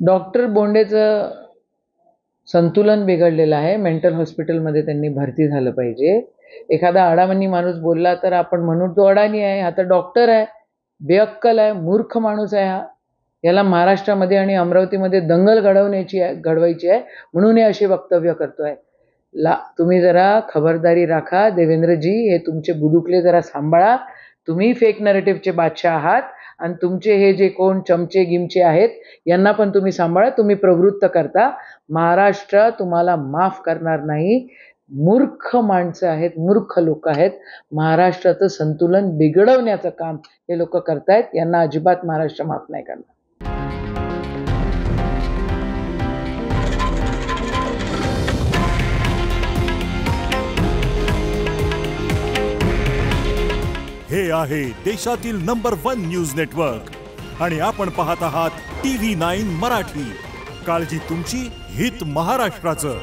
Doctor बोंडेचं संतुलन बिघडलेलं आहे. मेंटल हॉस्पिटलमध्ये त्यांनी भरती झालं पाहिजे. एखादा अडाणी माणूस बोलला तर आपण म्हणू तो अडाणी आहे, हा तर डॉक्टर आहे, बेअक्कल आहे, मूर्ख माणूस आहे हा. याला महाराष्ट्रामध्ये आणि अमरावतीमध्ये दंगल घडवायची आहे म्हणून हे असे वक्तव्य करतोय. तुम्ही जरा खबरदारी राखा देवेंद्रजी, हे तुमचे बुदुकले जरा सांभाळा. तुम्ही फेक नरेटिव्हचे बादशाह आहात आणि तुमचे हे जे कोण चमचे गिमचे आहेत यांना पण तुम्ही सांभाळा. तुम्ही प्रवृत्त करता. महाराष्ट्र तुम्हाला माफ करणार नाही. मूर्ख माणसं आहेत, मूर्ख लोक आहेत. महाराष्ट्राचं संतुलन बिघडवण्याचं काम हे लोक करतायत. यांना अजिबात महाराष्ट्र माफ नाही करणार. हे आहे देशातील नंबर 1 न्यूज नेटवर्क आणि आपण पाहत आहात TV9 मराठी. काळजी तुमची, हित महाराष्ट्राचं.